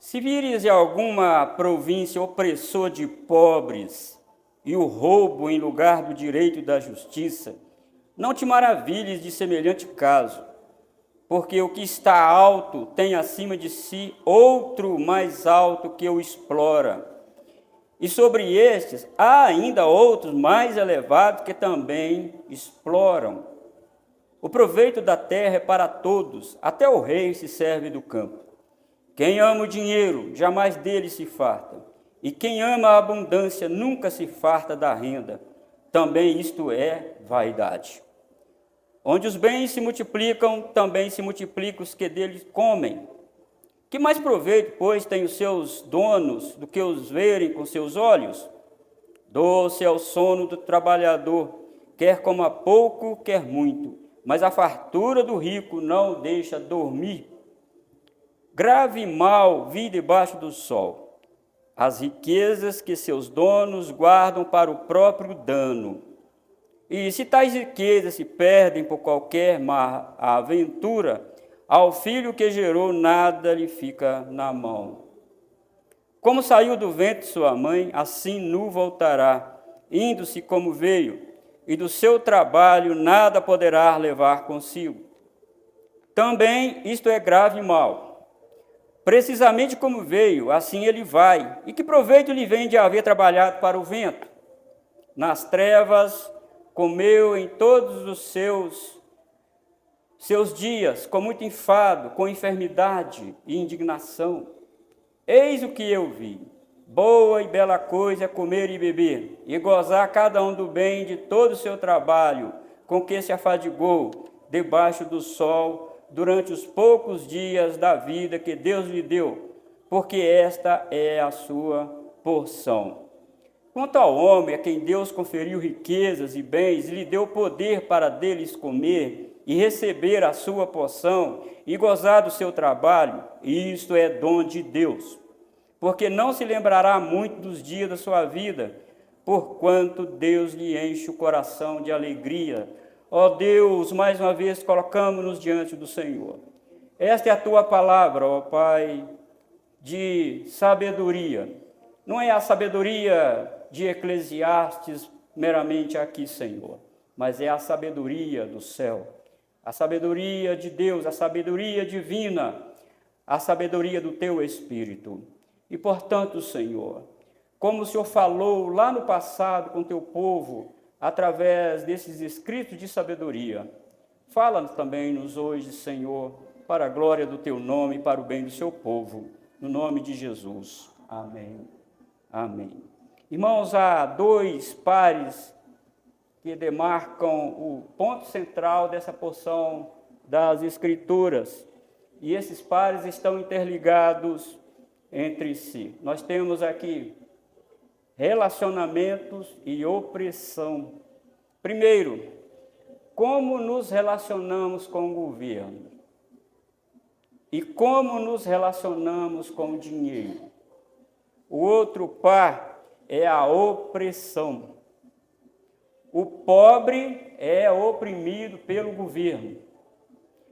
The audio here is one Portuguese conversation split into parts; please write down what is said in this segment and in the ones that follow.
Se vires em alguma província opressor de pobres e o roubo em lugar do direito e da justiça, não te maravilhes de semelhante caso, porque o que está alto tem acima de si outro mais alto que o explora. E sobre estes há ainda outros mais elevados que também exploram. O proveito da terra é para todos, até o rei se serve do campo. Quem ama o dinheiro, jamais dele se farta. E quem ama a abundância, nunca se farta da renda. Também isto é vaidade. Onde os bens se multiplicam, também se multiplicam os que deles comem. Que mais proveito, pois, têm os seus donos do que os verem com seus olhos? Doce é o sono do trabalhador, quer coma pouco, quer muito, mas a fartura do rico não o deixa dormir. Grave mal vi debaixo do sol, as riquezas que seus donos guardam para o próprio dano. E se tais riquezas se perdem por qualquer má aventura, ao filho que gerou nada lhe fica na mão. Como saiu do ventre sua mãe, assim nu voltará, indo-se como veio, e do seu trabalho nada poderá levar consigo. Também isto é grave mal. Precisamente como veio, assim ele vai. E que proveito lhe vem de haver trabalhado para o vento? Nas trevas comeu em todos os seus dias, com muito enfado, com enfermidade e indignação. Eis o que eu vi. Boa e bela coisa é comer e beber, e gozar cada um do bem de todo o seu trabalho, com que se afadigou debaixo do sol, durante os poucos dias da vida que Deus lhe deu, porque esta é a sua porção. Quanto ao homem a quem Deus conferiu riquezas e bens, lhe deu poder para deles comer e receber a sua porção e gozar do seu trabalho, isto é dom de Deus. Porque não se lembrará muito dos dias da sua vida, porquanto Deus lhe enche o coração de alegria. Ó Deus, mais uma vez colocamos-nos diante do Senhor. Esta é a tua palavra, ó Pai, de sabedoria. Não é a sabedoria de Eclesiastes meramente aqui, Senhor, mas é a sabedoria do céu, a sabedoria de Deus, a sabedoria divina, a sabedoria do teu Espírito. E, portanto, Senhor, como o Senhor falou lá no passado com o teu povo, através desses escritos de sabedoria, fala-nos também-nos hoje, Senhor, para a glória do teu nome e para o bem do seu povo, no nome de Jesus. Amém. Amém. Irmãos, há dois pares que demarcam o ponto central dessa porção das Escrituras, e esses pares estão interligados entre si. Nós temos aqui relacionamentos e opressão. Primeiro, como nos relacionamos com o governo? E como nos relacionamos com o dinheiro? O outro par é a opressão. O pobre é oprimido pelo governo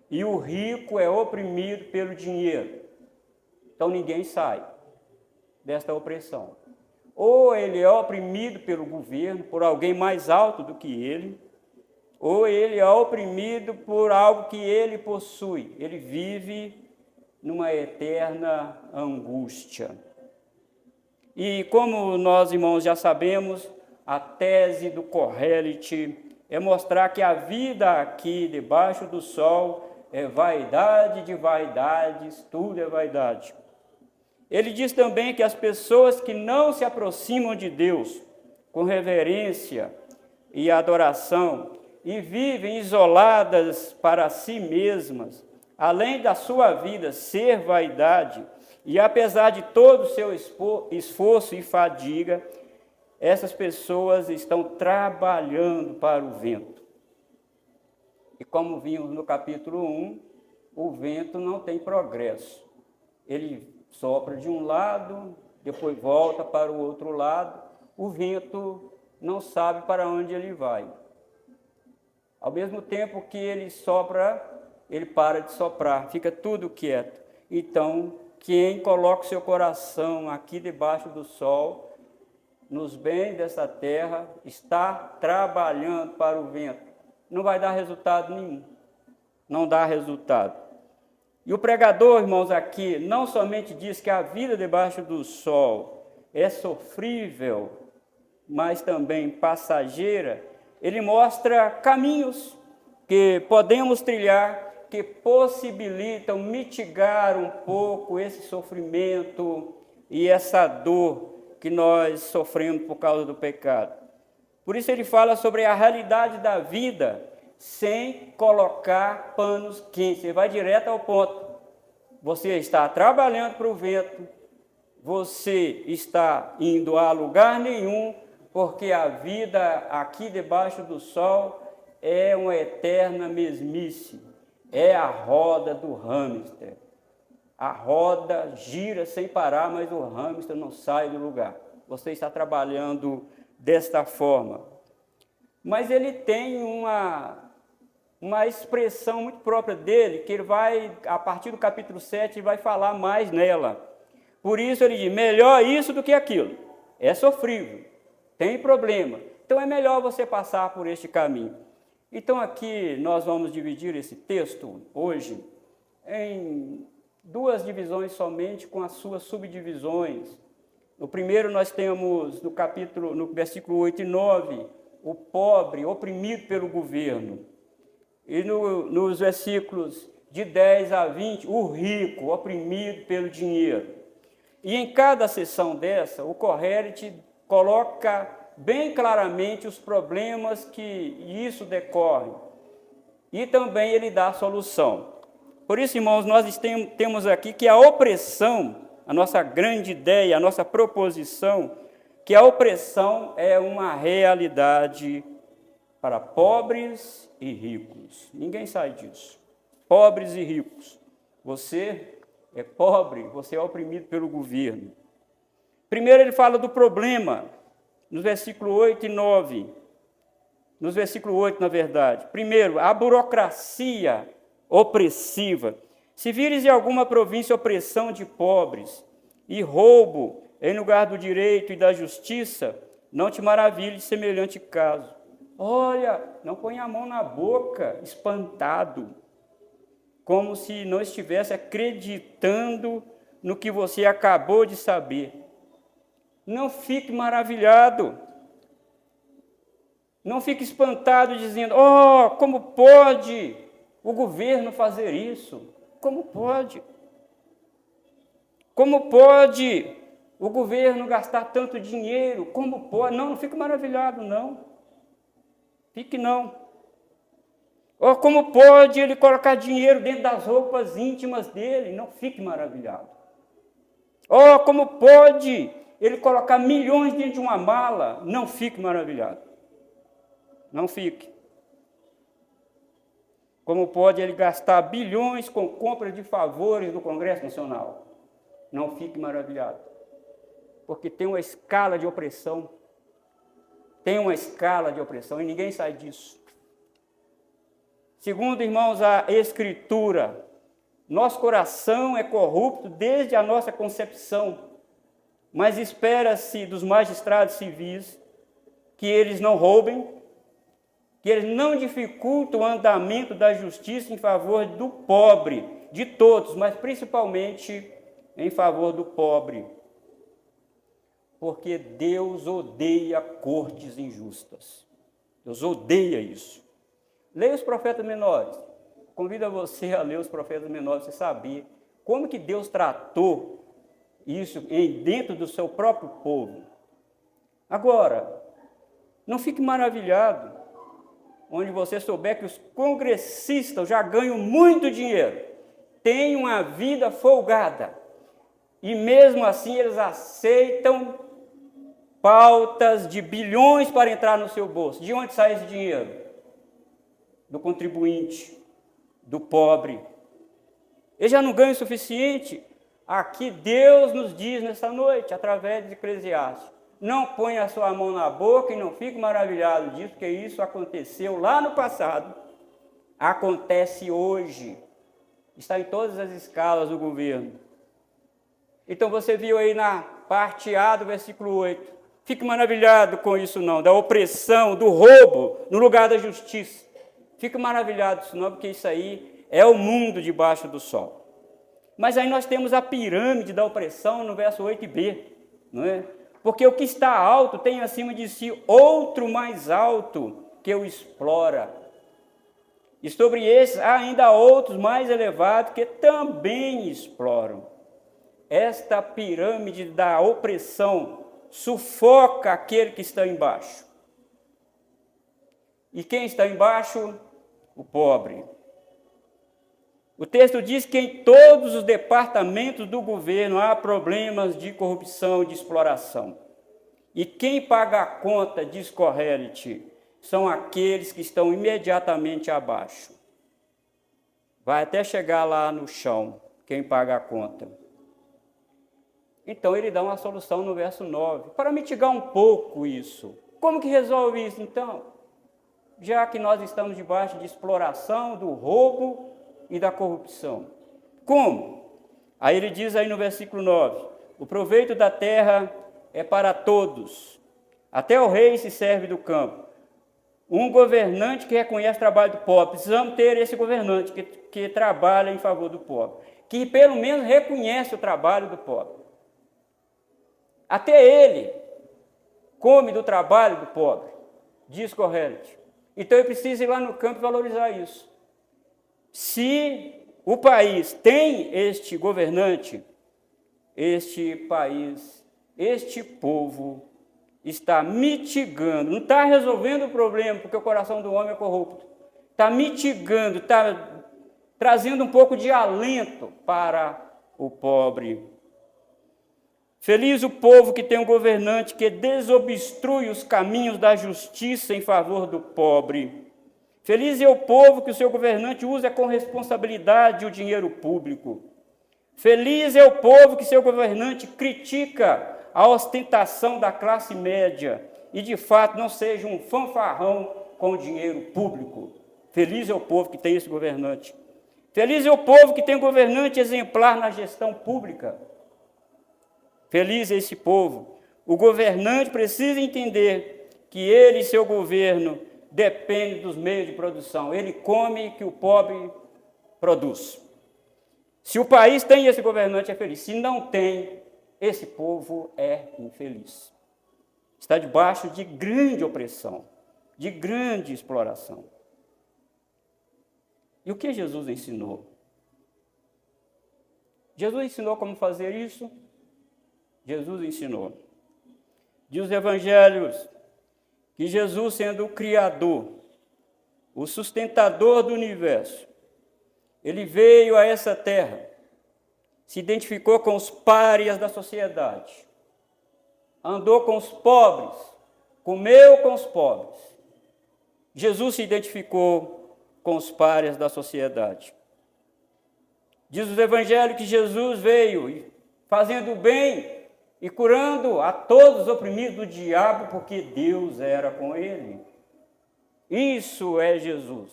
e o rico é oprimido pelo dinheiro. Então ninguém sai desta opressão. Ou ele é oprimido pelo governo, por alguém mais alto do que ele, ou ele é oprimido por algo que ele possui. Ele vive numa eterna angústia. E como nós, irmãos, já sabemos, a tese do Kohelet é mostrar que a vida aqui debaixo do sol é vaidade de vaidades, tudo é vaidade. Ele diz também que as pessoas que não se aproximam de Deus com reverência e adoração e vivem isoladas para si mesmas, além da sua vida ser vaidade, e apesar de todo o seu esforço e fadiga, essas pessoas estão trabalhando para o vento. E como vimos no capítulo 1, o vento não tem progresso. Ele sopra de um lado, depois volta para o outro lado, o vento não sabe para onde ele vai. Ao mesmo tempo que ele sopra, ele para de soprar, fica tudo quieto. Então, quem coloca o seu coração aqui debaixo do sol, nos bens dessa terra, está trabalhando para o vento. Não vai dar resultado nenhum. Não dá resultado. E o pregador, irmãos, aqui, não somente diz que a vida debaixo do sol é sofrível, mas também passageira, ele mostra caminhos que podemos trilhar, que possibilitam mitigar um pouco esse sofrimento e essa dor que nós sofremos por causa do pecado. Por isso ele fala sobre a realidade da vida sem colocar panos quentes. Ele vai direto ao ponto. Você está trabalhando para o vento, você está indo a lugar nenhum, porque a vida aqui debaixo do sol é uma eterna mesmice. É a roda do hamster. A roda gira sem parar, mas o hamster não sai do lugar. Você está trabalhando desta forma. Mas ele tem uma expressão muito própria dele, que ele vai, a partir do capítulo 7, ele vai falar mais nela. Por isso ele diz, melhor isso do que aquilo. É sofrível, tem problema. Então é melhor você passar por este caminho. Então aqui nós vamos dividir esse texto hoje em duas divisões somente, com as suas subdivisões. No primeiro nós temos no versículo 8 e 9, o pobre oprimido pelo governo. E nos versículos de 10 a 20, o rico oprimido pelo dinheiro. E em cada sessão dessa, o Corrélite coloca bem claramente os problemas que isso decorre. E também ele dá a solução. Por isso, irmãos, nós temos aqui que a opressão, a nossa grande ideia, a nossa proposição, que a opressão é uma realidade para pobres e ricos. Ninguém sai disso. Pobres e ricos. Você é pobre, você é oprimido pelo governo. Primeiro ele fala do problema, nos versículos 8 e 9. Nos versículos 8, na verdade. Primeiro, a burocracia opressiva. Se vires em alguma província opressão de pobres e roubo em lugar do direito e da justiça, não te maravilhe de semelhante caso. Olha, não põe a mão na boca, espantado, como se não estivesse acreditando no que você acabou de saber. Não fique maravilhado. Não fique espantado dizendo, oh, como pode o governo fazer isso? Como pode? Como pode o governo gastar tanto dinheiro? Como pode? Não fique maravilhado, não. Fique não. Oh, como pode ele colocar dinheiro dentro das roupas íntimas dele? Não fique maravilhado. Oh, como pode ele colocar milhões dentro de uma mala? Não fique maravilhado. Não fique. Como pode ele gastar bilhões com compra de favores do Congresso Nacional? Não fique maravilhado. Porque tem uma escala de opressão. Tem uma escala de opressão e ninguém sai disso. Segundo, irmãos, a Escritura, nosso coração é corrupto desde a nossa concepção, mas espera-se dos magistrados civis que eles não roubem, que eles não dificultem o andamento da justiça em favor do pobre, de todos, mas principalmente em favor do pobre. Porque Deus odeia cortes injustas. Deus odeia isso. Leia os profetas menores. Convido você a ler os profetas menores, você saber como que Deus tratou isso dentro do seu próprio povo. Agora, não fique maravilhado onde você souber que os congressistas já ganham muito dinheiro, têm uma vida folgada, e mesmo assim eles aceitam pautas de bilhões para entrar no seu bolso. De onde sai esse dinheiro? Do contribuinte, do pobre. Ele já não ganha o suficiente. Aqui Deus nos diz nessa noite, através de Eclesiastes, não ponha a sua mão na boca e não fique maravilhado disso, porque isso aconteceu lá no passado, acontece hoje, está em todas as escalas do governo. Então você viu aí na parte A do versículo 8. Fique maravilhado com isso não, da opressão, do roubo no lugar da justiça. Fique maravilhado com isso não, porque isso aí é o mundo debaixo do sol. Mas aí nós temos a pirâmide da opressão no verso 8b, não é? Porque o que está alto tem acima de si outro mais alto que o explora. E sobre esses há ainda outros mais elevados que também exploram. Esta pirâmide da opressão sufoca aquele que está embaixo. E quem está embaixo? O pobre. O texto diz que em todos os departamentos do governo há problemas de corrupção e de exploração. E quem paga a conta, diz Correlite, são aqueles que estão imediatamente abaixo. Vai até chegar lá no chão, quem paga a conta. Então ele dá uma solução no verso 9, para mitigar um pouco isso. Como que resolve isso então? Já que nós estamos debaixo de exploração, do roubo e da corrupção. Como? Aí ele diz aí no versículo 9, o proveito da terra é para todos, até o rei se serve do campo. Um governante que reconhece o trabalho do pobre, precisamos ter esse governante que trabalha em favor do pobre, que pelo menos reconhece o trabalho do pobre. Até ele come do trabalho do pobre, diz Correlite. Então eu preciso ir lá no campo e valorizar isso. Se o país tem este governante, este país, este povo está mitigando, não está resolvendo o problema, porque o coração do homem é corrupto. Está mitigando, está trazendo um pouco de alento para o pobre. Feliz o povo que tem um governante que desobstrui os caminhos da justiça em favor do pobre. Feliz é o povo que o seu governante usa com responsabilidade o dinheiro público. Feliz é o povo que seu governante critica a ostentação da classe média e, de fato, não seja um fanfarrão com o dinheiro público. Feliz é o povo que tem esse governante. Feliz é o povo que tem um governante exemplar na gestão pública. Feliz é esse povo. O governante precisa entender que ele e seu governo dependem dos meios de produção. Ele come que o pobre produz. Se o país tem esse governante, é feliz. Se não tem, esse povo é infeliz. Está debaixo de grande opressão, de grande exploração. E o que Jesus ensinou? Jesus ensinou como fazer isso? Jesus ensinou. Diz os evangelhos que Jesus, sendo o Criador, o sustentador do universo, ele veio a essa terra, se identificou com os párias da sociedade, andou com os pobres, comeu com os pobres. Jesus se identificou com os párias da sociedade. Diz os evangelhos que Jesus veio fazendo o bem e curando a todos os oprimidos do diabo, porque Deus era com ele. Isso é Jesus,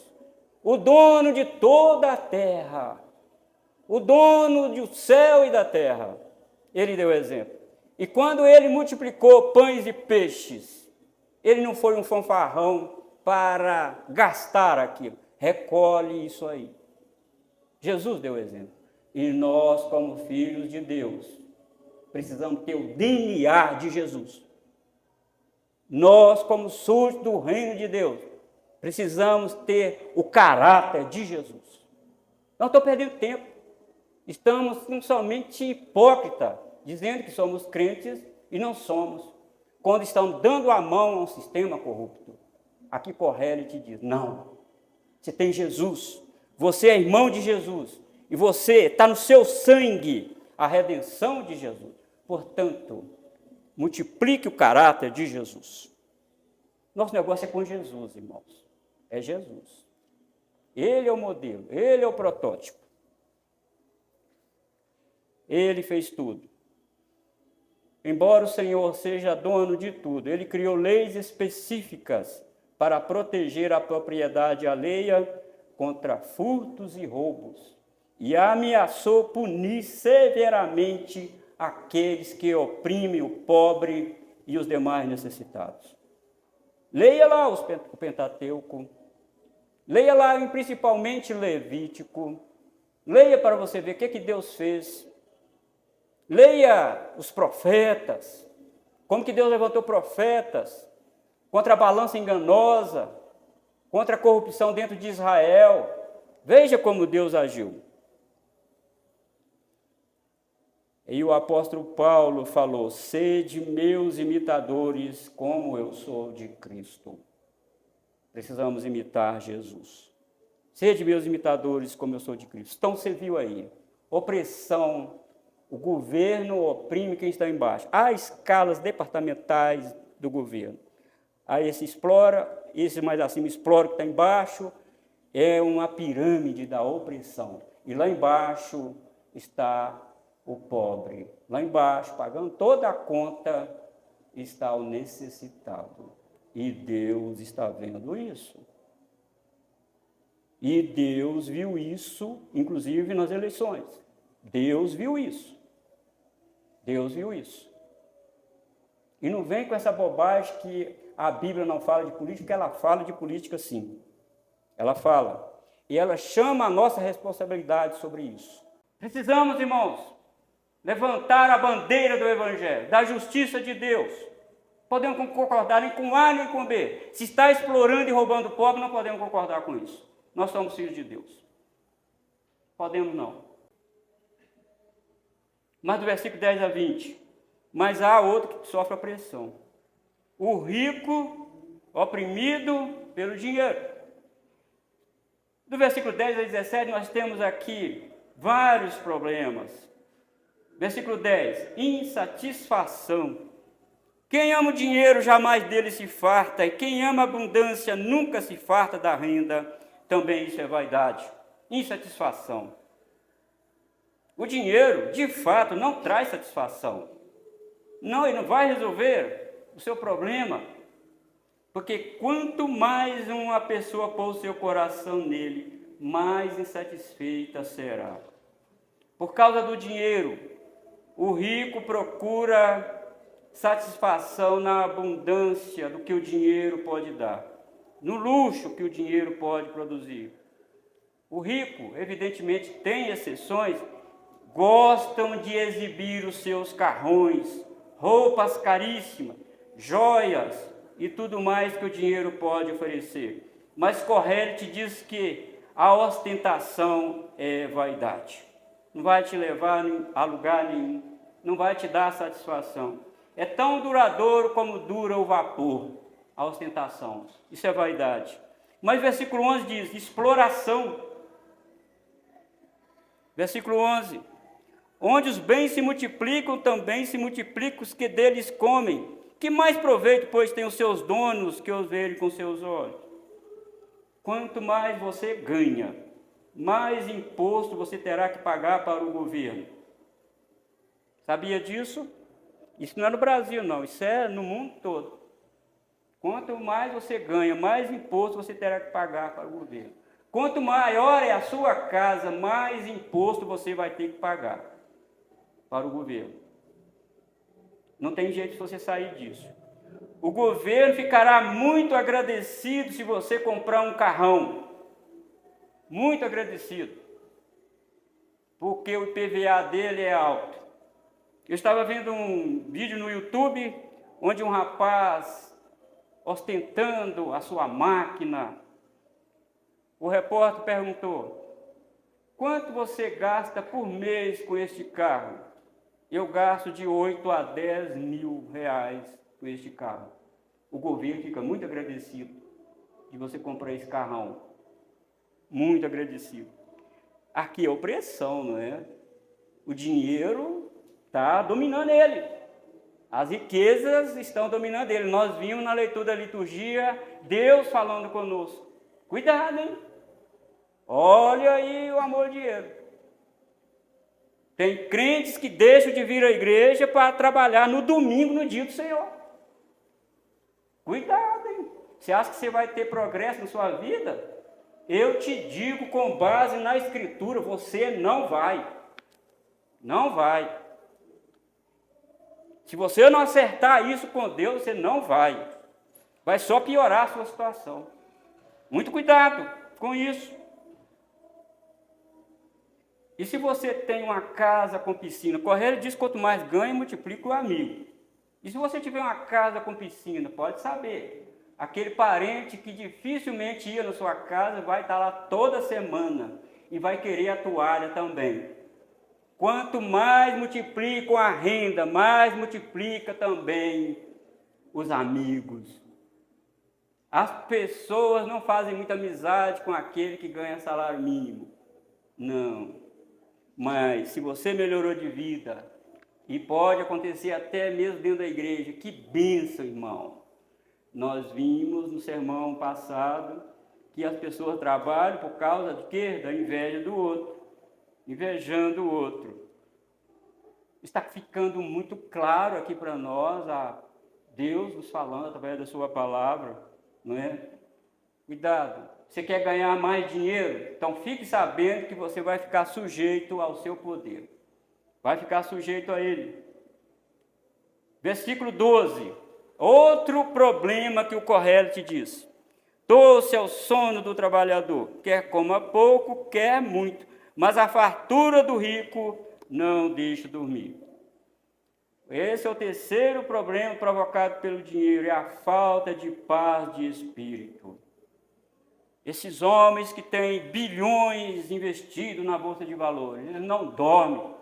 o dono de toda a terra, o dono do céu e da terra. Ele deu exemplo. E quando ele multiplicou pães e peixes, ele não foi um fanfarrão para gastar aquilo. Recolhe isso aí. Jesus deu exemplo. E nós, como filhos de Deus, precisamos ter o DNA de Jesus. Nós, como súditos do reino de Deus, precisamos ter o caráter de Jesus. Não estou perdendo tempo. Estamos somente hipócritas, dizendo que somos crentes e não somos, quando estamos dando a mão a um sistema corrupto. Aqui Correlite diz, não, você tem Jesus, você é irmão de Jesus, e você está no seu sangue a redenção de Jesus. Portanto, multiplique o caráter de Jesus. Nosso negócio é com Jesus, irmãos. É Jesus. Ele é o modelo, ele é o protótipo. Ele fez tudo. Embora o Senhor seja dono de tudo, ele criou leis específicas para proteger a propriedade alheia contra furtos e roubos, e ameaçou punir severamente aqueles que oprimem o pobre e os demais necessitados. Leia lá o Pentateuco, leia lá principalmente Levítico, leia para você ver o que Deus fez. Leia os profetas, como que Deus levantou profetas contra a balança enganosa, contra a corrupção dentro de Israel. Veja como Deus agiu. E o apóstolo Paulo falou: sede meus imitadores, como eu sou de Cristo. Precisamos imitar Jesus. Sede meus imitadores, como eu sou de Cristo. Então você viu aí, opressão, o governo oprime quem está embaixo. Há escalas departamentais do governo. Aí esse explora, esse mais acima explora o que está embaixo. É uma pirâmide da opressão. E lá embaixo está o pobre. Lá embaixo, pagando toda a conta, está o necessitado. E Deus está vendo isso. E Deus viu isso, inclusive nas eleições. Deus viu isso. Deus viu isso. E não vem com essa bobagem que a Bíblia não fala de política, ela fala de política sim. Ela fala. E ela chama a nossa responsabilidade sobre isso. Precisamos, irmãos, levantar a bandeira do Evangelho, da justiça de Deus. Podemos concordar nem com A nem com B. Se está explorando e roubando o pobre, não podemos concordar com isso. Nós somos filhos de Deus. Podemos não. Mas do versículo 10 a 20. Mas há outro que sofre opressão. O rico oprimido pelo dinheiro. Do versículo 10 a 17, nós temos aqui vários problemas. Versículo 10. Insatisfação. Quem ama o dinheiro jamais dele se farta, e quem ama a abundância nunca se farta da renda. Também isso é vaidade. Insatisfação. O dinheiro, de fato, não traz satisfação. Não, ele não vai resolver o seu problema. Porque quanto mais uma pessoa pôr o seu coração nele, mais insatisfeita será. Por causa do dinheiro, o rico procura satisfação na abundância do que o dinheiro pode dar, no luxo que o dinheiro pode produzir. O rico, evidentemente, tem exceções, gostam de exibir os seus carrões, roupas caríssimas, joias e tudo mais que o dinheiro pode oferecer. Mas Corrélio diz que a ostentação é vaidade. Não vai te levar a lugar nenhum, não vai te dar satisfação. É tão duradouro como dura o vapor, a ostentação. Isso é vaidade. Mas versículo 11 diz, exploração. Versículo 11. Onde os bens se multiplicam, também se multiplicam os que deles comem. Que mais proveito, pois, tem os seus donos que os verem com seus olhos? Quanto mais você ganha, mais imposto você terá que pagar para o governo. Sabia disso? Isso não é no Brasil, não. Isso é no mundo todo. Quanto mais você ganha, mais imposto você terá que pagar para o governo. Quanto maior é a sua casa, mais imposto você vai ter que pagar para o governo. Não tem jeito de você sair disso. O governo ficará muito agradecido se você comprar um carrão. Muito agradecido. Porque o IPVA dele é alto. Eu estava vendo um vídeo no YouTube, onde um rapaz, ostentando a sua máquina, o repórter perguntou, quanto você gasta por mês com este carro? Eu gasto de 8 a 10 mil reais com este carro. O governo fica muito agradecido de você comprar esse carrão. Muito agradecido. Aqui é opressão, não é? O dinheiro está dominando ele. As riquezas estão dominando ele. Nós vimos na leitura da liturgia Deus falando conosco. Cuidado, hein? Olha aí o amor ao dinheiro. Tem crentes que deixam de vir à igreja para trabalhar no domingo, no dia do Senhor. Cuidado, hein? Você acha que você vai ter progresso na sua vida? Eu te digo com base na Escritura, você não vai. Não vai. Se você não acertar isso com Deus, você não vai. Vai só piorar a sua situação. Muito cuidado com isso. E se você tem uma casa com piscina, Correia diz: quanto mais ganha, multiplica o amigo. E se você tiver uma casa com piscina, pode saber, aquele parente que dificilmente ia na sua casa vai estar lá toda semana e vai querer a toalha também. Quanto mais multiplica a renda, mais multiplica também os amigos. As pessoas não fazem muita amizade com aquele que ganha salário mínimo. Não. Mas se você melhorou de vida, e pode acontecer até mesmo dentro da igreja, que bênção, irmão. Nós vimos no sermão passado que as pessoas trabalham por causa de quê? Da inveja do outro, invejando o outro. Está ficando muito claro aqui para nós, Deus nos falando através da sua palavra, não é? Cuidado. Você quer ganhar mais dinheiro? Então fique sabendo que você vai ficar sujeito ao seu poder. Vai ficar sujeito a ele. Versículo 12. Outro problema que o Correia te diz. Doce é o sono do trabalhador, quer coma pouco, quer muito, mas a fartura do rico não deixa dormir. Esse é o terceiro problema provocado pelo dinheiro, é a falta de paz de espírito. Esses homens que têm bilhões investidos na bolsa de valores, eles não dormem.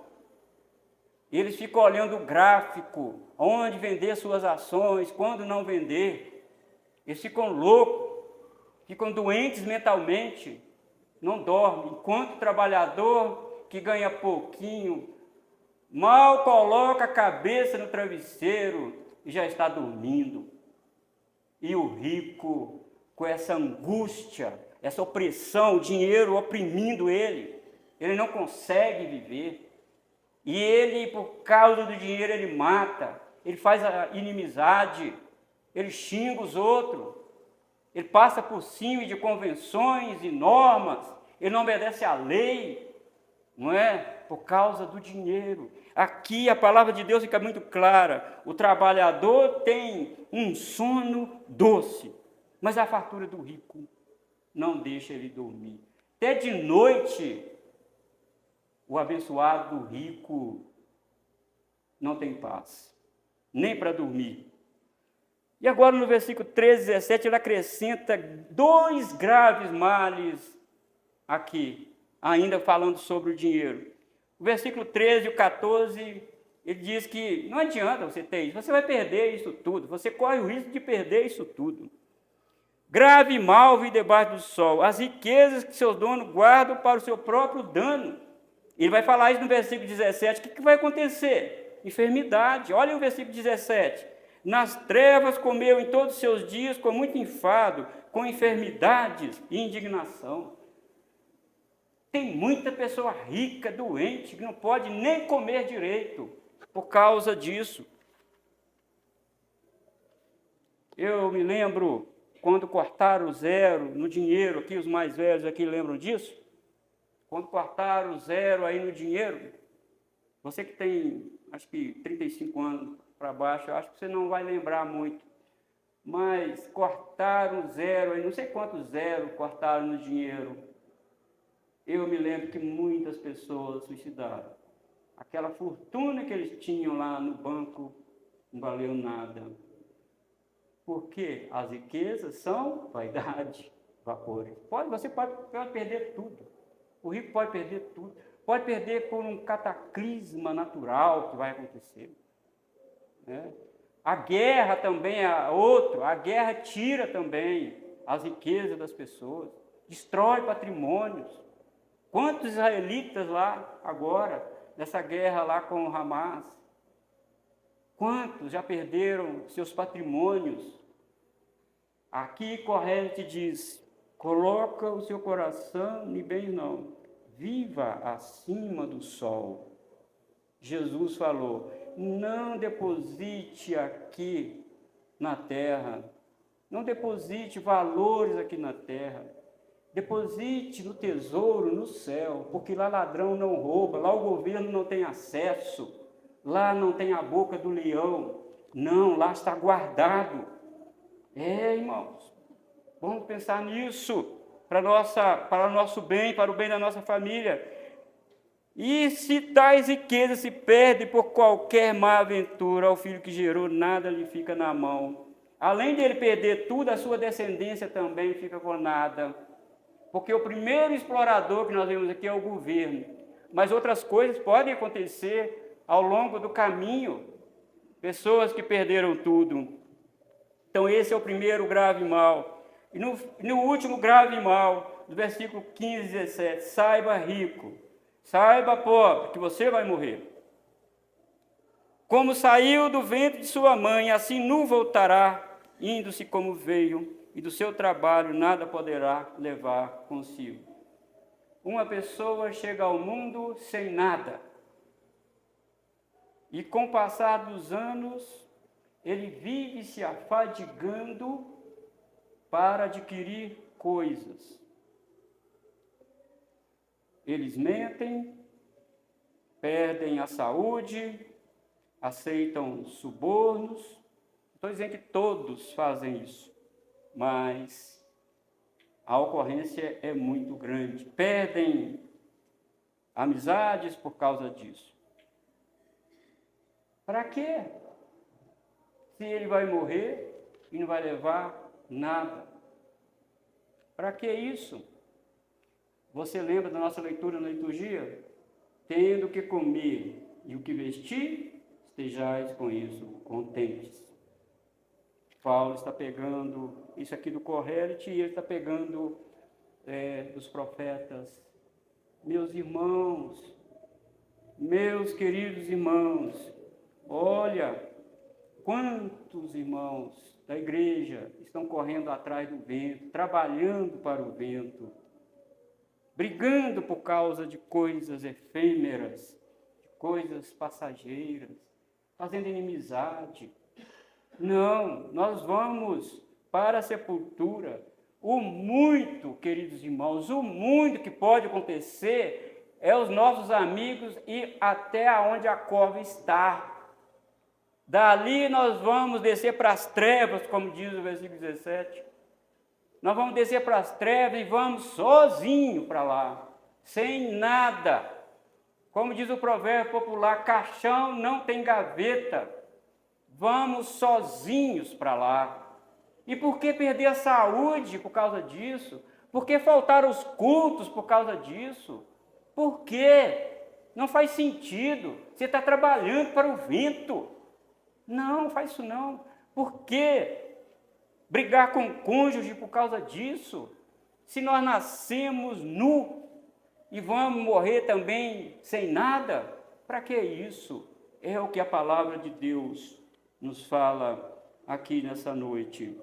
Eles ficam olhando o gráfico, onde vender suas ações, quando não vender. Eles ficam loucos, ficam doentes mentalmente, não dormem. Enquanto o trabalhador que ganha pouquinho, mal coloca a cabeça no travesseiro e já está dormindo. E o rico, com essa angústia, essa opressão, o dinheiro oprimindo ele não consegue viver. E ele, por causa do dinheiro, ele mata, ele faz a inimizade, ele xinga os outros, ele passa por cima de convenções e normas, ele não obedece à lei, não é? Por causa do dinheiro. Aqui a palavra de Deus fica muito clara, o trabalhador tem um sono doce, mas a fartura do rico não deixa ele dormir. Até de noite, o abençoado do rico não tem paz, nem para dormir. E agora no versículo 13, 17, ele acrescenta 2 graves males aqui, ainda falando sobre o dinheiro. O versículo 13 e o 14, ele diz que não adianta você ter isso, você vai perder isso tudo, você corre o risco de perder isso tudo. Grave mal vi debaixo do sol, as riquezas que seus donos guardam para o seu próprio dano. Ele vai falar isso no versículo 17, o que vai acontecer? Enfermidade. Olha o versículo 17. Nas trevas comeu em todos os seus dias com muito enfado, com enfermidades e indignação. Tem muita pessoa rica, doente, que não pode nem comer direito por causa disso. Eu me lembro quando cortaram o zero no dinheiro, aqui os mais velhos aqui lembram disso? Quando cortaram o zero aí no dinheiro, você que tem, acho que 35 anos para baixo, acho que você não vai lembrar muito, mas cortaram o zero aí, não sei quantos zero cortaram no dinheiro. Eu me lembro que muitas pessoas suicidaram. Aquela fortuna que eles tinham lá no banco não valeu nada. Porque as riquezas são vaidade, vapores. Você pode perder tudo. O rico pode perder tudo. Pode perder por um cataclisma natural que vai acontecer. Né? A guerra também é outro. A guerra tira também as riquezas das pessoas. Destrói patrimônios. Quantos israelitas lá agora, nessa guerra lá com o Hamas? Quantos já perderam seus patrimônios? Aqui Correia te diz, coloca o seu coração em bem não, viva acima do sol. Jesus falou, não deposite aqui na terra, não deposite valores aqui na terra, deposite no tesouro no céu, porque lá ladrão não rouba, lá o governo não tem acesso. lá não tem a boca do leão. Não, lá está guardado. Irmãos, vamos pensar nisso, para o nosso bem, para o bem da nossa família. E se tais riquezas se perdem por qualquer má aventura, ao filho que gerou, nada lhe fica na mão. Além de ele perder tudo, a sua descendência também fica com nada. Porque o primeiro explorador que nós vemos aqui é o governo. Mas outras coisas podem acontecer ao longo do caminho. Pessoas que perderam tudo. Então esse é o primeiro grave mal. E no último grave mal, do versículo 15 e 17, saiba rico, saiba pobre, que você vai morrer. Como saiu do ventre de sua mãe, assim não voltará, indo-se como veio, e do seu trabalho nada poderá levar consigo. Uma pessoa chega ao mundo sem nada. E com o passar dos anos, ele vive se afadigando para adquirir coisas. Eles mentem, perdem a saúde, aceitam subornos. Estou dizendo que todos fazem isso, mas a ocorrência é muito grande. Perdem amizades por causa disso. Para quê? Se ele vai morrer e não vai levar nada. Para que isso? Você lembra da nossa leitura na liturgia? Tendo o que comer e o que vestir, estejais com isso contentes. Paulo está pegando isso aqui do Corrélite e ele está pegando dos profetas. Meus irmãos, meus queridos irmãos, olha, quantos irmãos da igreja estão correndo atrás do vento, trabalhando para o vento, brigando por causa de coisas efêmeras, de coisas passageiras, fazendo inimizade. Não, nós vamos para a sepultura. O muito, queridos irmãos, o muito que pode acontecer é os nossos amigos ir até onde a cova está. Dali nós vamos descer para as trevas, como diz o versículo 17. Nós vamos descer para as trevas e vamos sozinho para lá, sem nada. Como diz o provérbio popular, caixão não tem gaveta. Vamos sozinhos para lá. E por que perder a saúde por causa disso? Por que faltar os cultos por causa disso? Por quê? Não faz sentido. Você está trabalhando para o vento. Não, faz isso não. Por que brigar com o cônjuge por causa disso? Se nós nascemos nu e vamos morrer também sem nada, para que isso? É o que a palavra de Deus nos fala aqui nessa noite.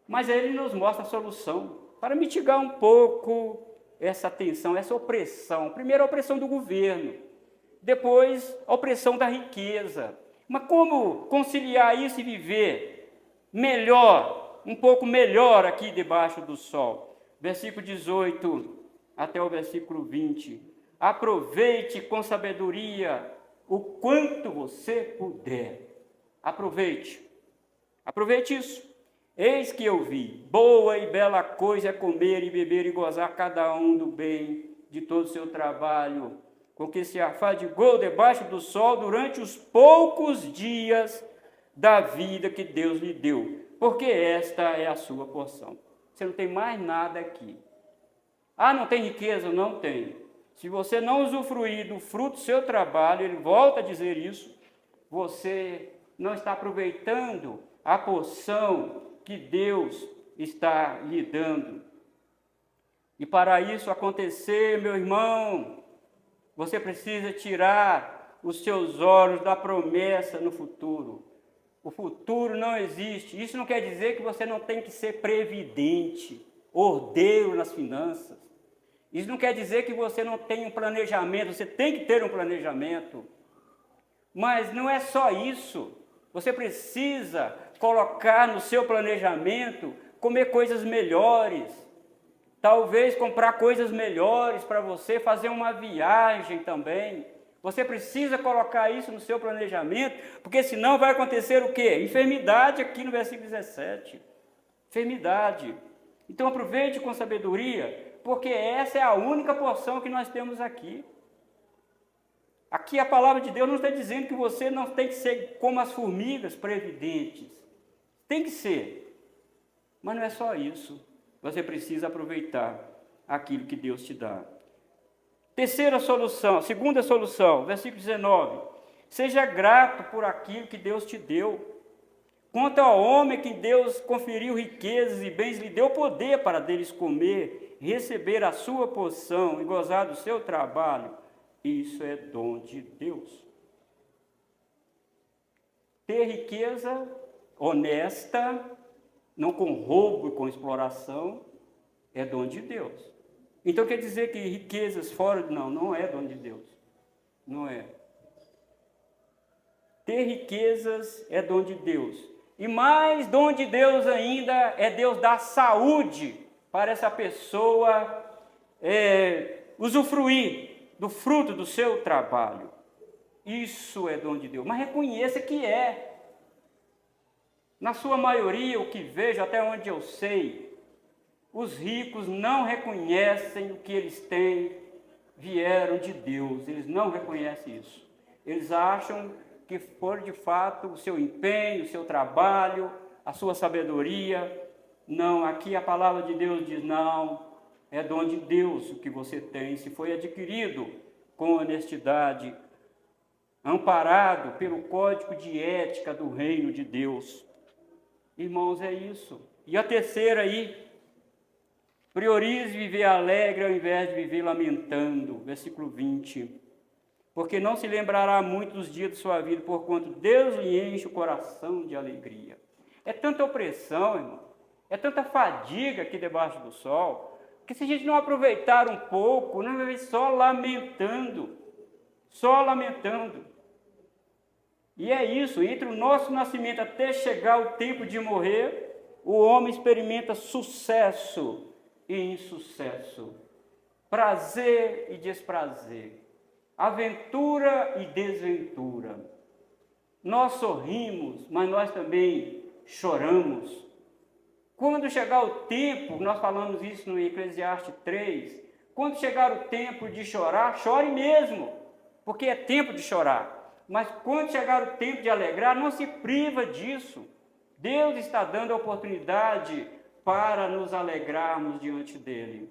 Mas ele nos mostra a solução para mitigar um pouco essa tensão, essa opressão. Primeiro a opressão do governo, depois a opressão da riqueza. Mas como conciliar isso e viver melhor, um pouco melhor aqui debaixo do sol? Versículo 18 até o versículo 20. Aproveite com sabedoria o quanto você puder. Aproveite isso. Eis que eu vi, boa e bela coisa é comer e beber e gozar cada um do bem de todo o seu trabalho, com que se afadigou debaixo do sol durante os poucos dias da vida que Deus lhe deu, porque esta é a sua porção. Você não tem mais nada aqui. Ah, não tem riqueza? Não tem. Se você não usufruir do fruto do seu trabalho, ele volta a dizer isso, você não está aproveitando a porção que Deus está lhe dando. E para isso acontecer, meu irmão, você precisa tirar os seus olhos da promessa no futuro. O futuro não existe. Isso não quer dizer que você não tem que ser previdente, ordeiro nas finanças. Isso não quer dizer que você não tem um planejamento. Você tem que ter um planejamento. Mas não é só isso. Você precisa colocar no seu planejamento comer coisas melhores, talvez comprar coisas melhores para você, fazer uma viagem também. Você precisa colocar isso no seu planejamento, porque senão vai acontecer o quê? Enfermidade aqui no versículo 17. Enfermidade. Então aproveite com sabedoria, porque essa é a única porção que nós temos aqui. Aqui a palavra de Deus não está dizendo que você não tem que ser como as formigas previdentes. Tem que ser. Mas não é só isso. Você precisa aproveitar aquilo que Deus te dá. Segunda solução, versículo 19. Seja grato por aquilo que Deus te deu. Quanto ao homem que Deus conferiu riquezas e bens, lhe deu poder para deles comer, receber a sua porção e gozar do seu trabalho, isso é dom de Deus. Ter riqueza honesta, não com roubo e com exploração, é dom de Deus. Então quer dizer que riquezas fora, não é dom de Deus. Não é. Ter riquezas é dom de Deus. E mais dom de Deus ainda é Deus dar saúde para essa pessoa usufruir do fruto do seu trabalho. Isso é dom de Deus. Mas reconheça que é. Na sua maioria, o que vejo, até onde eu sei, os ricos não reconhecem o que eles têm, vieram de Deus. Eles não reconhecem isso. Eles acham que for de fato o seu empenho, o seu trabalho, a sua sabedoria. Não, aqui a palavra de Deus diz, não, é dom de Deus o que você tem, se foi adquirido com honestidade, amparado pelo código de ética do reino de Deus. Irmãos, é isso. E a terceira aí, priorize viver alegre ao invés de viver lamentando, versículo 20. Porque não se lembrará muito dos dias de sua vida, porquanto Deus lhe enche o coração de alegria. É tanta opressão, irmão, é tanta fadiga aqui debaixo do sol, que se a gente não aproveitar um pouco, nós vamos só lamentando, só lamentando. E é isso, entre o nosso nascimento até chegar o tempo de morrer, o homem experimenta sucesso e insucesso, prazer e desprazer, aventura e desventura. Nós sorrimos, mas nós também choramos. Quando chegar o tempo, nós falamos isso no Eclesiastes 3, quando chegar o tempo de chorar, chore mesmo, porque é tempo de chorar. Mas quando chegar o tempo de alegrar, não se priva disso. Deus está dando a oportunidade para nos alegrarmos diante dele.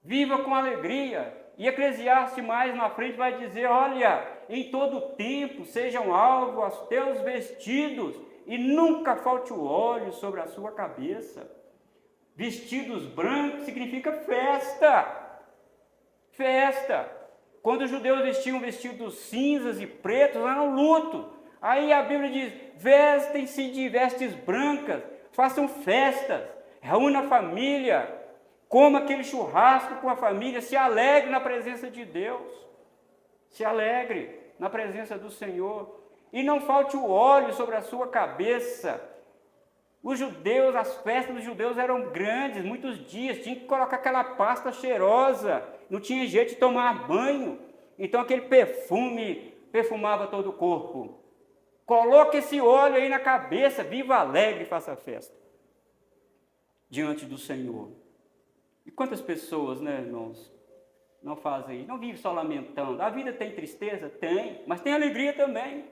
Viva com alegria. E Eclesiastes mais na frente vai dizer, olha, em todo tempo sejam alvo aos teus vestidos e nunca falte o óleo sobre a sua cabeça. Vestidos brancos significa festa. Festa. Quando os judeus vestiam vestidos cinzas e pretos, era um luto. Aí a Bíblia diz, vestem-se de vestes brancas, façam festas, reúna a família, coma aquele churrasco com a família, se alegre na presença de Deus. Se alegre na presença do Senhor. E não falte o óleo sobre a sua cabeça. Os judeus, as festas dos judeus eram grandes, muitos dias, tinha que colocar aquela pasta cheirosa, não tinha jeito de tomar banho, então aquele perfume perfumava todo o corpo. Coloque esse óleo aí na cabeça, viva alegre e faça festa diante do Senhor. E quantas pessoas, né, irmãos, não fazem isso, não vivem só lamentando. A vida tem tristeza? Tem, mas tem alegria também.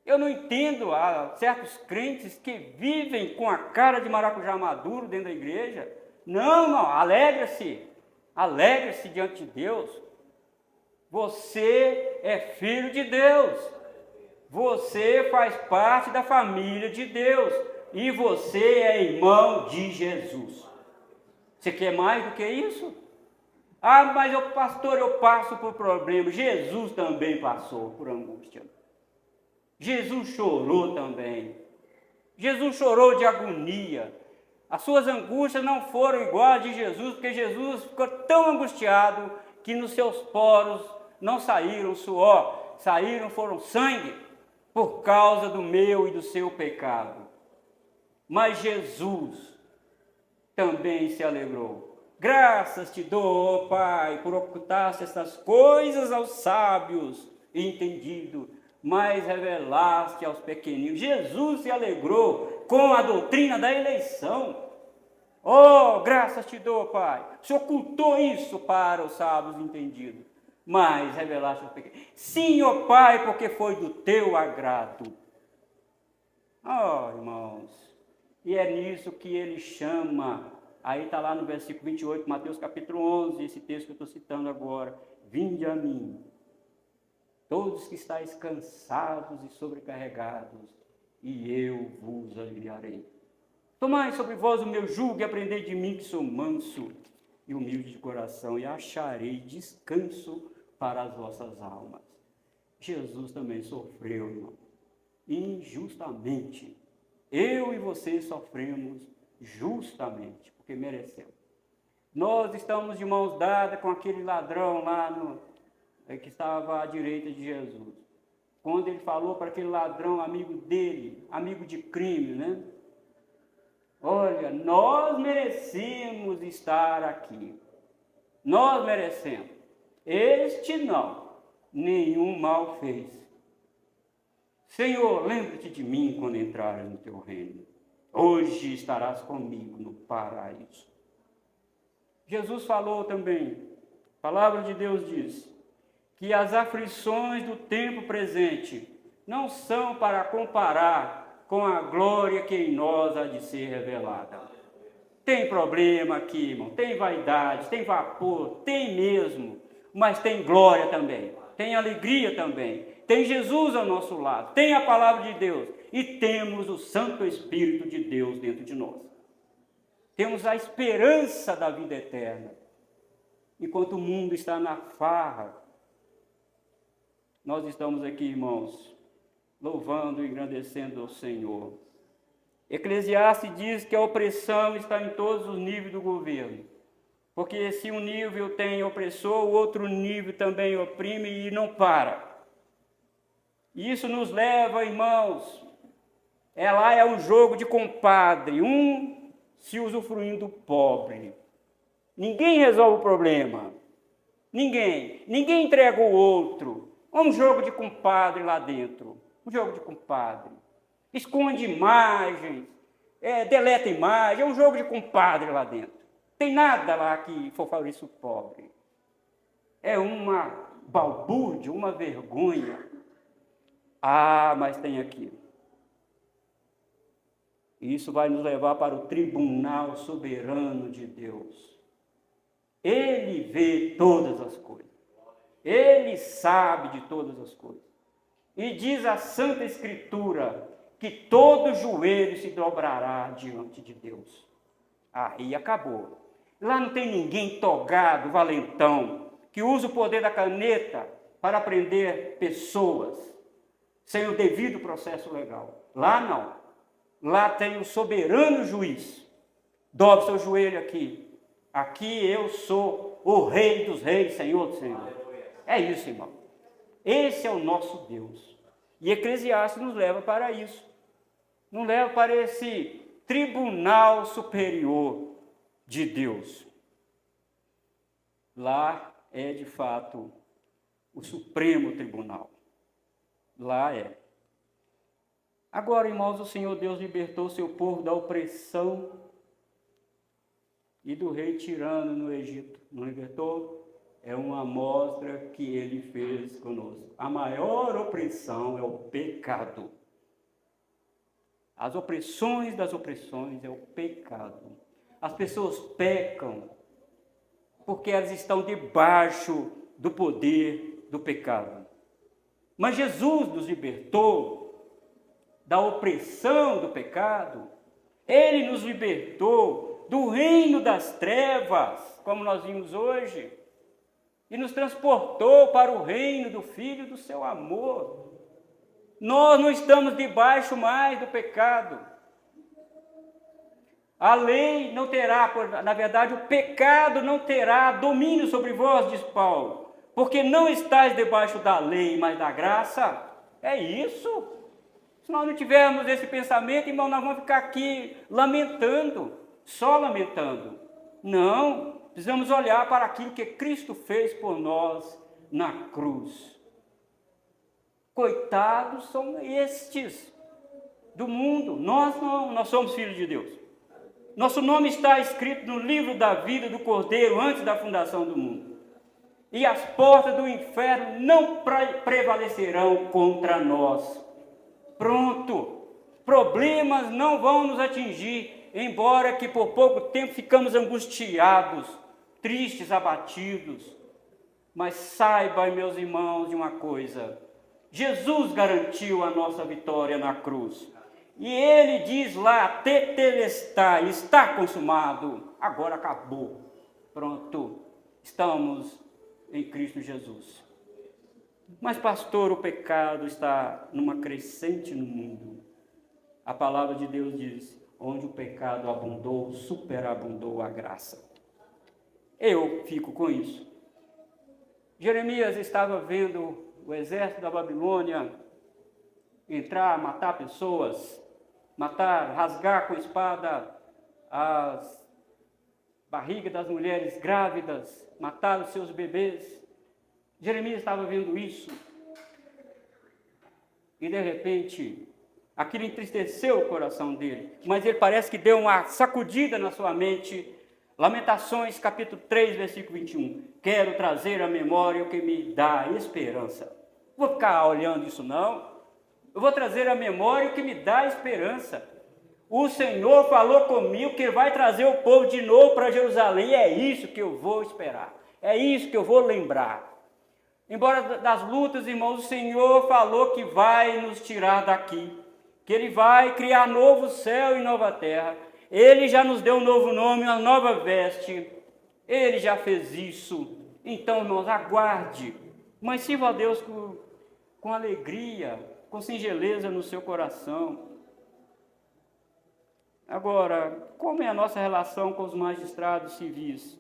Eu não entendo certos crentes que vivem com a cara de maracujá maduro dentro da igreja. Não, alegre-se. Alegre-se diante de Deus. Você é filho de Deus. Você faz parte da família de Deus. E você é irmão de Jesus. Você quer mais do que isso? Ah, mas pastor, eu passo por problema. Jesus também passou por angústia. Jesus chorou também. Jesus chorou de agonia. As suas angústias não foram iguais a de Jesus, porque Jesus ficou tão angustiado que nos seus poros não saíram suor, foram sangue, por causa do meu e do seu pecado. Mas Jesus também se alegrou. Graças te dou, ó Pai, por ocultar estas coisas aos sábios e entendidos, mas revelaste aos pequeninos. Jesus se alegrou com a doutrina da eleição. Oh, graças te dou, Pai. O Senhor ocultou isso para os sábios entendidos, mas revelaste aos pequeninos. Sim, ó Pai, porque foi do teu agrado. Oh, irmãos, e é nisso que ele chama. Aí está lá no versículo 28, Mateus capítulo 11, esse texto que eu estou citando agora. Vinde a mim, todos que estáis cansados e sobrecarregados, e eu vos aliviarei. Tomai sobre vós o meu jugo e aprendei de mim, que sou manso e humilde de coração, e acharei descanso para as vossas almas. Jesus também sofreu, irmão, injustamente. Eu e você sofremos justamente, porque merecemos. Nós estamos de mãos dadas com aquele ladrão lá que estava à direita de Jesus. Quando ele falou para aquele ladrão, amigo dele, amigo de crime, né? Olha, nós merecemos estar aqui. Nós merecemos. Este não, nenhum mal fez. Senhor, lembra-te de mim quando entrares no teu reino. Hoje estarás comigo no paraíso. Jesus falou também, a palavra de Deus diz, que as aflições do tempo presente não são para comparar com a glória que em nós há de ser revelada. Tem problema aqui, irmão, tem vaidade, tem vapor, tem mesmo, mas tem glória também, tem alegria também, tem Jesus ao nosso lado, tem a palavra de Deus e temos o Santo Espírito de Deus dentro de nós. Temos a esperança da vida eterna. Enquanto o mundo está na farra, nós estamos aqui, irmãos, louvando e engrandecendo o Senhor. Eclesiastes diz que a opressão está em todos os níveis do governo. Porque se um nível tem opressor, o outro nível também oprime e não para. Isso nos leva, irmãos, lá é um jogo de compadre, um se usufruindo do pobre. Ninguém resolve o problema. Ninguém entrega o outro. É um jogo de compadre lá dentro. Um jogo de compadre. Esconde imagens, deleta imagem, é um jogo de compadre lá dentro. Tem nada lá que favoreça o pobre. É uma balbúrdia, uma vergonha. Ah, mas tem aqui. Isso vai nos levar para o tribunal soberano de Deus. Ele vê todas as coisas. Ele sabe de todas as coisas. E diz a Santa Escritura que todo joelho se dobrará diante de Deus. Aí acabou. Lá não tem ninguém togado, valentão, que usa o poder da caneta para prender pessoas sem o devido processo legal. Lá não. Lá tem o soberano juiz. Dobre seu joelho aqui. Aqui eu sou o Rei dos Reis, Senhor dos Senhores. É isso, irmão. Esse é o nosso Deus. E Eclesiastes nos leva para isso. Nos leva para esse tribunal superior de Deus. Lá é, de fato, o Supremo Tribunal. Lá é. Agora, irmãos, o Senhor Deus libertou seu povo da opressão e do rei tirano no Egito. Não libertou? É uma amostra que ele fez conosco. A maior opressão é o pecado. As opressões das opressões é o pecado. As pessoas pecam porque elas estão debaixo do poder do pecado. Mas Jesus nos libertou da opressão do pecado. Ele nos libertou do reino das trevas, como nós vimos hoje, e nos transportou para o reino do Filho do seu amor. Nós não estamos debaixo mais do pecado. A lei não terá, na verdade, o pecado não terá domínio sobre vós, diz Paulo, porque não estáis debaixo da lei, mas da graça. É isso. Se nós não tivermos esse pensamento, irmão, nós vamos ficar aqui lamentando, só lamentando. Não. precisamos olhar para aquilo que Cristo fez por nós na cruz. Coitados são estes do mundo. Nós não, nós somos filhos de Deus. Nosso nome está escrito no livro da vida do Cordeiro antes da fundação do mundo. E as portas do inferno não prevalecerão contra nós. Pronto. Problemas não vão nos atingir, embora que por pouco tempo ficamos angustiados, tristes, abatidos. Mas saiba, meus irmãos, de uma coisa: Jesus garantiu a nossa vitória na cruz. E ele diz lá, tetelestai, está consumado, agora acabou. Pronto, estamos em Cristo Jesus. Mas, pastor, o pecado está numa crescente no mundo. A palavra de Deus diz: onde o pecado abundou, superabundou a graça. Eu fico com isso. Jeremias estava vendo o exército da Babilônia entrar, matar pessoas, matar, rasgar com espada as barrigas das mulheres grávidas, matar os seus bebês. Jeremias estava vendo isso. E de repente, aquilo entristeceu o coração dele, mas ele parece que deu uma sacudida na sua mente. Lamentações, capítulo 3, versículo 21. Quero trazer à memória o que me dá esperança. Vou ficar olhando isso não. Eu vou trazer à memória o que me dá esperança. O Senhor falou comigo que vai trazer o povo de novo para Jerusalém. E é isso que eu vou esperar. É isso que eu vou lembrar. Embora das lutas, irmãos, o Senhor falou que vai nos tirar daqui. Que Ele vai criar novo céu e nova terra. Ele já nos deu um novo nome, uma nova veste. Ele já fez isso. Então, irmãos, aguarde. Mas sirva a Deus com alegria, com singeleza no seu coração. Agora, como é a nossa relação com os magistrados civis?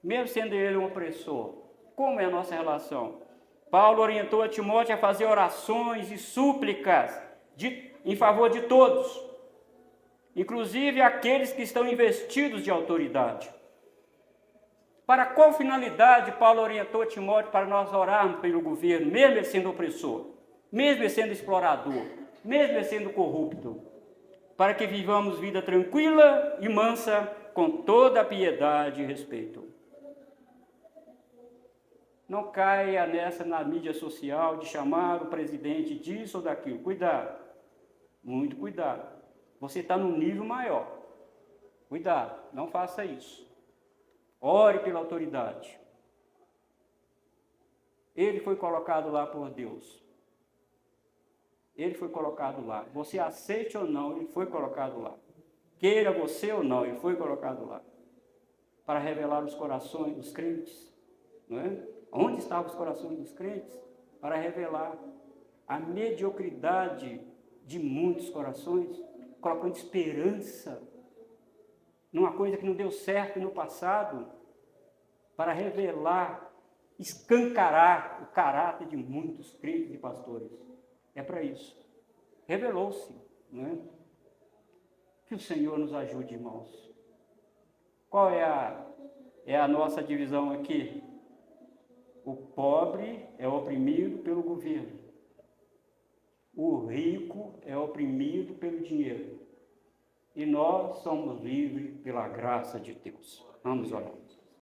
Mesmo sendo ele um opressor, como é a nossa relação? Paulo orientou a Timóteo a fazer orações e súplicas em favor de todos, inclusive aqueles que estão investidos de autoridade. Para qual finalidade Paulo orientou Timóteo para nós orarmos pelo governo, mesmo ele sendo opressor, mesmo ele sendo explorador, mesmo ele sendo corrupto? Para que vivamos vida tranquila e mansa, com toda a piedade e respeito. Não caia nessa na mídia social de chamar o presidente disso ou daquilo. Cuidado, muito cuidado. Você está num nível maior. Cuidado, não faça isso. Ore pela autoridade. Ele foi colocado lá por Deus. Ele foi colocado lá. Você aceite ou não, ele foi colocado lá. Queira você ou não, ele foi colocado lá. Para revelar os corações dos crentes. Não é? Onde estavam os corações dos crentes? Para revelar a mediocridade de muitos corações, colocando esperança numa coisa que não deu certo no passado, para revelar, escancarar o caráter de muitos crentes e pastores. É para isso. Revelou-se, não é? Que o Senhor nos ajude, irmãos. Qual é a nossa divisão aqui? O pobre é oprimido pelo governo. O rico é oprimido pelo dinheiro. E nós somos livres pela graça de Deus. Vamos orar.